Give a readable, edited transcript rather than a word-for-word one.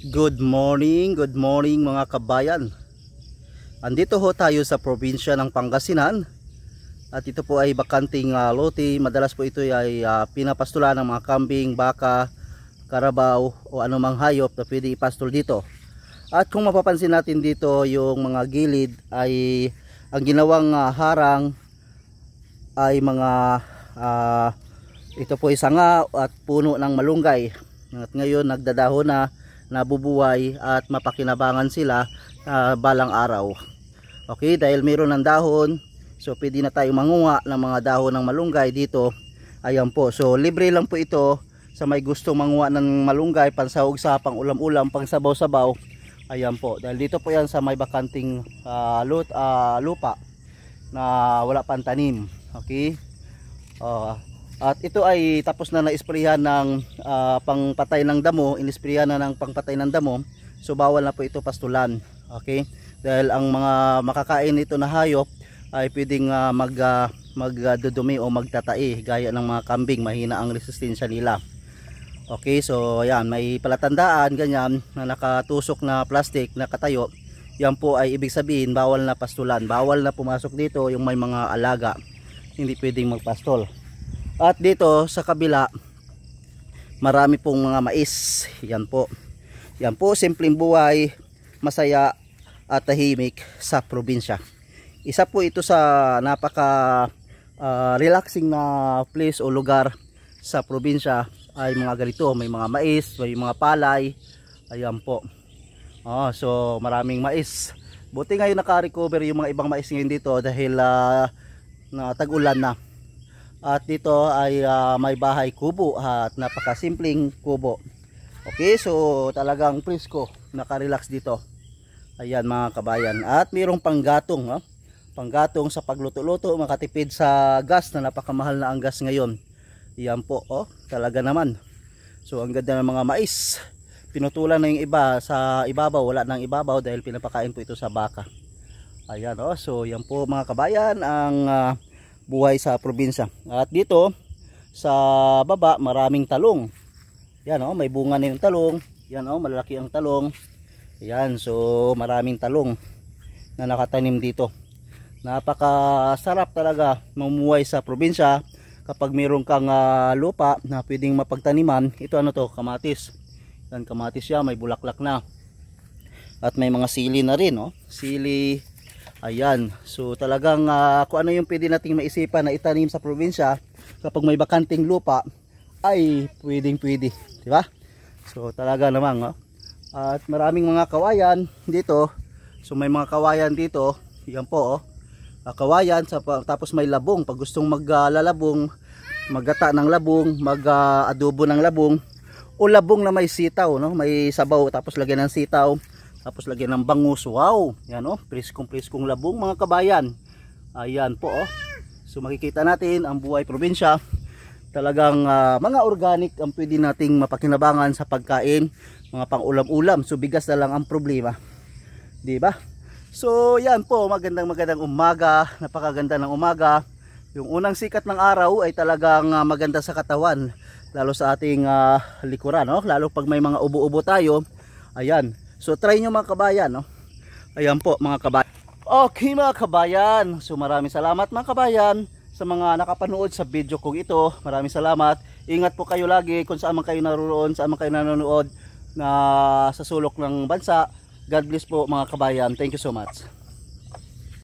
Good morning mga kabayan. Andito ho tayo sa probinsya ng Pangasinan. At ito po ay bakanting lote. Madalas po ito ay pinapastulan ng mga kambing, baka, karabaw o anumang hayop na pwede ipastol dito. At kung mapapansin natin dito, yung mga gilid ay ang ginawang harang ay mga ito po ay sanga at puno ng malunggay. At ngayon nagdadahon na, nabubuhay at mapakinabangan sila balang araw. Okay, dahil mayroon ng dahon, so pwede na tayo manguha ng mga dahon ng malunggay dito. Ayan po, so libre lang po ito sa may gusto manguha ng malunggay, pansahog sa pang ulam-ulam, pang sabaw-sabaw. Ayan po, dahil dito po yan sa may bakanting lupa na wala pang tanim. Okay, at ito ay tapos na na-isprayan ng pangpatay ng damo, inisprayan na ng pangpatay ng damo. So bawal na po ito pastulan. Okay? Dahil ang mga makakain nito na hayop ay pwedeng magdudumi o magtatai gaya ng mga kambing, mahina ang resistensya nila. Okay, so ayan, may palatandaan ganyan na nakatusok na plastic na katayo. Yan po ay ibig sabihin bawal na pastulan, bawal na pumasok dito yung may mga alaga. Hindi pwedeng magpastol. At dito sa kabila, marami pong mga mais. Yan po. Yan po, simpleng buhay, masaya at tahimik sa probinsya. Isa po ito sa napaka relaxing na place o lugar sa probinsya ay mga ganito. May mga mais, may mga palay. Ayan po. So maraming mais. Buti ngayon naka-recover yung mga ibang mais ngayon dito dahil na tag-ulan na. At dito ay may bahay kubo at napakasimpleng kubo. Okay, so talagang presko, naka-relax dito. Ayan mga kabayan. At mayroong panggatong, panggatong sa pagluto-luto, makatipid sa gas na napakamahal na ang gas ngayon. Ayan po, talaga naman. So ang ganda ng mga mais. Pinutulan na yung iba sa ibabaw, wala nang ibabaw dahil pinapakain po ito sa baka. Ayan, so yan po mga kabayan ang buhay sa probinsya. At dito sa baba maraming talong. Yan may bunga na yung talong. Yan malalaki ang talong. Yan, so maraming talong na nakatanim dito. Napakasarap talaga mamuhay sa probinsya kapag mayroon kang lupa na pwedeng mapagtaniman. Ito kamatis. Yan, kamatis siya, may bulaklak na. At may mga sili na rin, sili. Ayan, so talagang kung ano yung pwede nating maisipan na itanim sa probinsya kapag may bakanting lupa ay pwede, di ba? So talaga namang at maraming mga kawayan dito. So may mga kawayan dito, yan po kawayan, tapos may labong. Pag gustong maglalabong, maggata ng labong, mag-adobo ng labong o labong na may sitaw, may sabaw tapos lagyan ng sitaw. Tapos lagyan ng bangus. Wow, yan preskong labong mga kabayan. Ayan po So makikita natin ang buhay probinsya. Talagang mga organic ang pwede nating mapakinabangan sa pagkain, mga pang-ulam-ulam. So bigas na lang ang problema, di ba? So yan po, magandang umaga, napakaganda ng umaga. Yung unang sikat ng araw ay talagang maganda sa katawan, lalo sa ating likuran, lalo pag may mga ubo-ubo tayo. Ayan. So try nyo mga kabayan, Ayan po mga kabayan. Okay mga kabayan, so maraming salamat mga kabayan sa mga nakapanood sa video kong ito. Maraming salamat. Ingat po kayo lagi kung saan man kayo naroon, saan man kayo nanonood na sa sulok ng bansa. God bless po mga kabayan. Thank you so much.